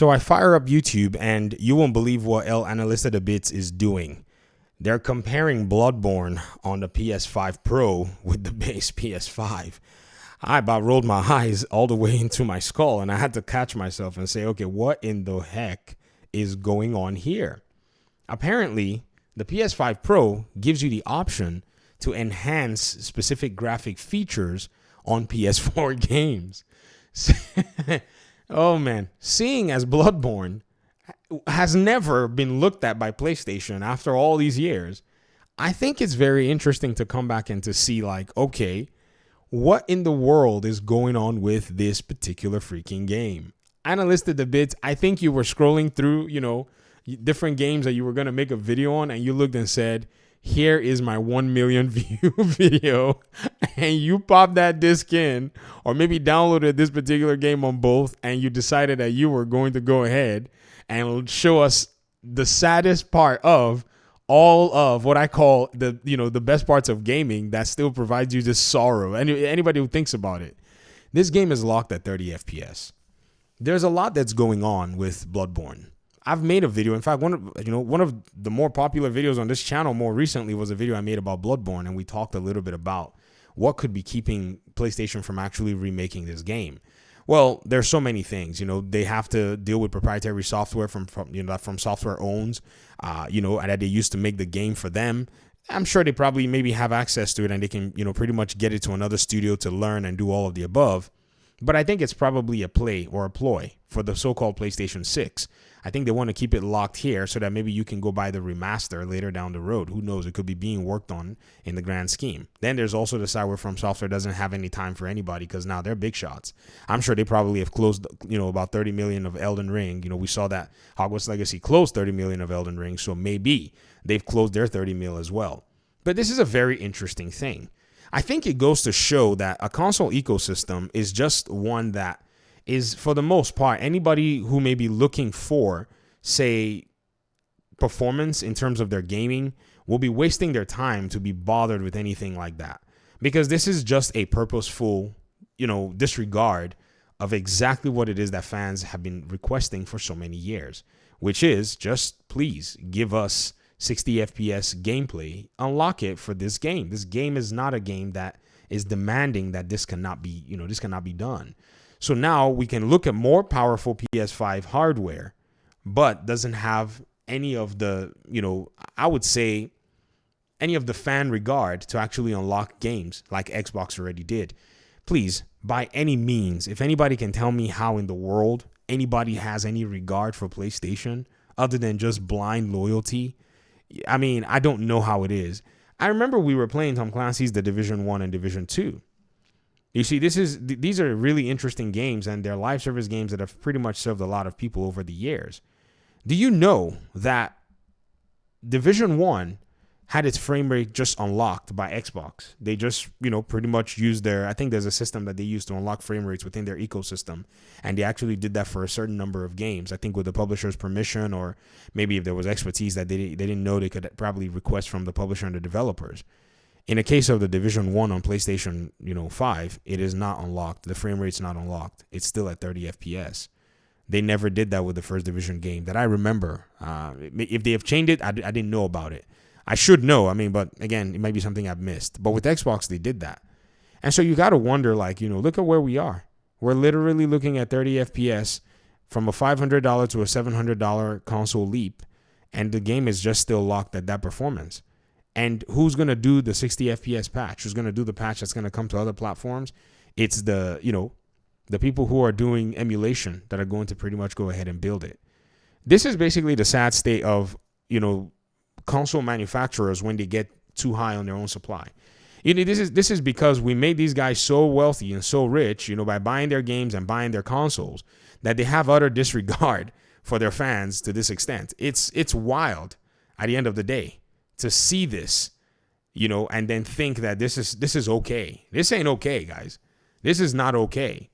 So I fire up YouTube and you won't believe what El Analista de Bits is doing. They're comparing Bloodborne on the PS5 Pro with the base PS5. I about rolled my eyes all the way into my skull and I had to catch myself and say, okay, what in the heck is going on here? Apparently, the PS5 Pro gives you the option to enhance specific graphic features on PS4 games. Oh man, seeing as Bloodborne has never been looked at by PlayStation after all these years, I think it's very interesting to come back and to see like, okay, what in the world is going on with this particular freaking game? Analysta the bits, I think you were scrolling through, different games that you were going to make a video on and you looked and said, here is my 1 million view video, and you popped that disc in or maybe downloaded this particular game on both and you decided that you were going to go ahead and show us the saddest part of all of what I call the best parts of gaming that still provides you this sorrow. Anybody who thinks about it, this game is locked at 30 FPS. There's a lot that's going on with Bloodborne. I've made a video. In fact, one of the more popular videos on this channel more recently was a video I made about Bloodborne, and we talked a little bit about what could be keeping PlayStation from actually remaking this game. Well, there's so many things. They have to deal with proprietary software from software owns, and that they used to make the game for them. I'm sure they probably maybe have access to it, and they can pretty much get it to another studio to learn and do all of the above. But I think it's probably a play or a ploy for the so-called PlayStation 6. I think they want to keep it locked here so that maybe you can go buy the remaster later down the road. Who knows? It could be being worked on in the grand scheme. Then there's also the side where From Software doesn't have any time for anybody because now they're big shots. I'm sure they probably have closed, about 30 million of Elden Ring. We saw that Hogwarts Legacy closed 30 million of Elden Ring. So maybe they've closed their 30 mil as well. But this is a very interesting thing. I think it goes to show that a console ecosystem is just one that is, for the most part, anybody who may be looking for, say, performance in terms of their gaming will be wasting their time to be bothered with anything like that. Because this is just a purposeful, disregard of exactly what it is that fans have been requesting for so many years, which is just please give us 60 FPS gameplay, unlock it for this game. This game is not a game that is demanding that this cannot be done. So now we can look at more powerful PS5 hardware, but doesn't have any of the, I would say any of the fan regard to actually unlock games like Xbox already did. Please, by any means, if anybody can tell me how in the world anybody has any regard for PlayStation other than just blind loyalty, I mean, I don't know how it is. I remember we were playing Tom Clancy's The Division 1 and Division 2. You see, these are really interesting games, and they're live service games that have pretty much served a lot of people over the years. Do you know that Division 1 had its frame rate just unlocked by Xbox? They just, pretty much used I think there's a system that they use to unlock frame rates within their ecosystem. And they actually did that for a certain number of games. I think with the publisher's permission, or maybe if there was expertise that they didn't know, they could probably request from the publisher and the developers. In the case of the Division 1 on PlayStation, 5, it is not unlocked. The frame rate's not unlocked. It's still at 30 FPS. They never did that with the first Division game that I remember. If they have changed it, I didn't know about it. I should know. But again, it might be something I've missed. But with Xbox, they did that. And so you got to wonder, look at where we are. We're literally looking at 30 FPS from a $500 to a $700 console leap. And the game is just still locked at that performance. And who's going to do the 60 FPS patch? Who's going to do the patch that's going to come to other platforms? It's the people who are doing emulation that are going to pretty much go ahead and build it. This is basically the sad state of, console manufacturers when they get too high on their own supply. This is because we made these guys so wealthy and so rich, by buying their games and buying their consoles, that they have utter disregard for their fans to this extent. It's wild at the end of the day to see this, and then think that this is okay. This ain't okay, guys. This is not okay.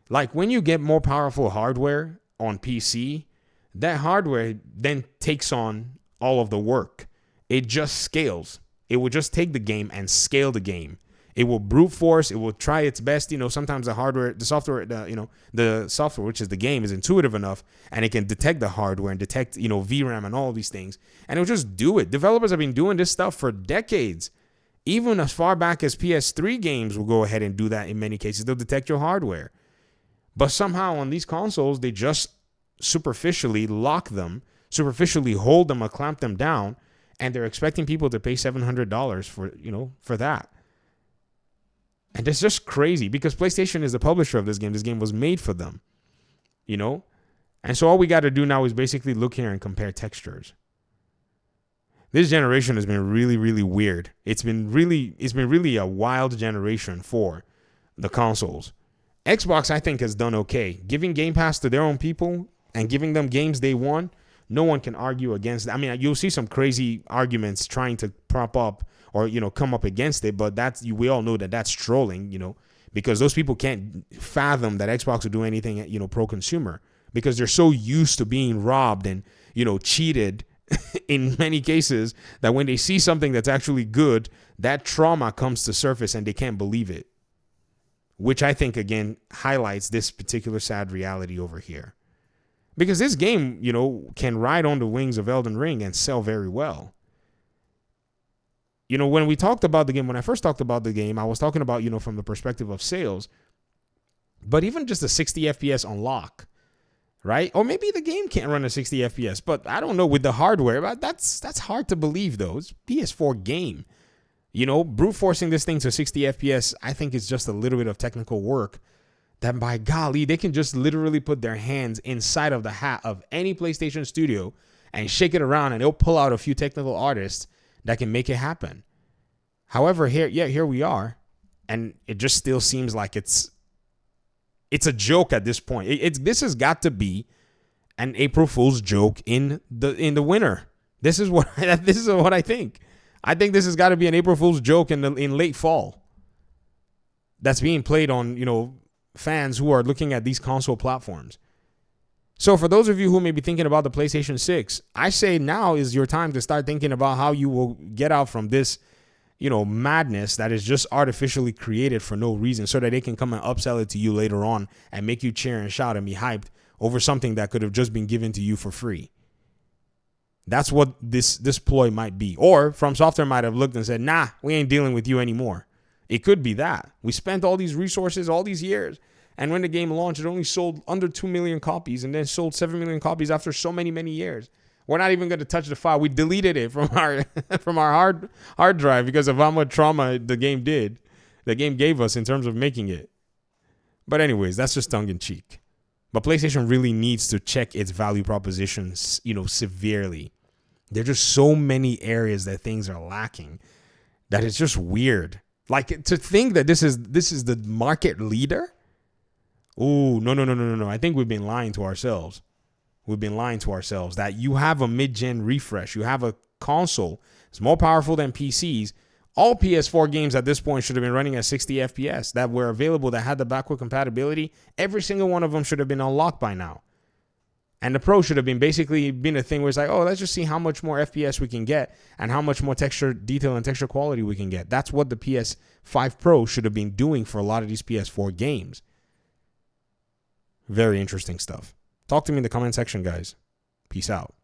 Like when you get more powerful hardware on PC, that hardware then takes on all of the work. It just scales. It would just take the game and scale the game It will brute force. It will try its best. Sometimes the software, which is the game, is intuitive enough, and it can detect the hardware and detect, VRAM and all these things. And it'll just do it. Developers have been doing this stuff for decades. Even as far back as PS3 games will go ahead and do that in many cases. They'll detect your hardware. But somehow on these consoles, they just superficially lock them, superficially hold them or clamp them down, and they're expecting people to pay $700 for that. And it's just crazy because PlayStation is the publisher of this game. This game was made for them, And so all we got to do now is basically look here and compare textures. This generation has been really, really weird. It's been really a wild generation for the consoles. Xbox, I think, has done okay. Giving Game Pass to their own people and giving them games they want, no one can argue against that. I mean, you'll see some crazy arguments trying to prop up or, come up against it, but we all know that that's trolling, because those people can't fathom that Xbox will do anything, pro-consumer, because they're so used to being robbed and, cheated in many cases that when they see something that's actually good, that trauma comes to surface and they can't believe it, which I think, again, highlights this particular sad reality over here. Because this game, can ride on the wings of Elden Ring and sell very well. When we talked about the game, when I first talked about the game, I was talking about, from the perspective of sales. But even just a 60 FPS on lock, right? Or maybe the game can't run a 60 FPS, but I don't know with the hardware. But that's hard to believe, though. It's a PS4 game. Brute forcing this thing to 60 FPS, I think is just a little bit of technical work that, by golly, they can just literally put their hands inside of the hat of any PlayStation studio and shake it around, and they'll pull out a few technical artists that can make it happen. However, here we are, and it just still seems like it's a joke at this point. This has got to be an April Fool's joke in the winter. This is what I think. I think this has got to be an April Fool's joke in late fall. That's being played on fans who are looking at these console platforms. So for those of you who may be thinking about the PlayStation 6, I say now is your time to start thinking about how you will get out from this, madness that is just artificially created for no reason, so that they can come and upsell it to you later on and make you cheer and shout and be hyped over something that could have just been given to you for free. That's what this ploy might be. Or From Software might have looked and said, nah, we ain't dealing with you anymore. It could be that. We spent all these resources, all these years, and when the game launched, it only sold under 2 million copies and then sold 7 million copies after so many, many years. We're not even going to touch the file. We deleted it from our hard drive because of how much trauma the game gave us in terms of making it. But anyways, that's just tongue in cheek. But PlayStation really needs to check its value propositions, severely. There are just so many areas that things are lacking that it's just weird. Like, to think that this is the market leader. Oh, no. I think we've been lying to ourselves. That you have a mid-gen refresh. You have a console. It's more powerful than PCs. All PS4 games at this point should have been running at 60 FPS that were available, that had the backward compatibility. Every single one of them should have been unlocked by now. And the Pro should have been a thing where it's like, oh, let's just see how much more FPS we can get and how much more texture detail and texture quality we can get. That's what the PS5 Pro should have been doing for a lot of these PS4 games. Very interesting stuff. Talk to me in the comment section, guys. Peace out.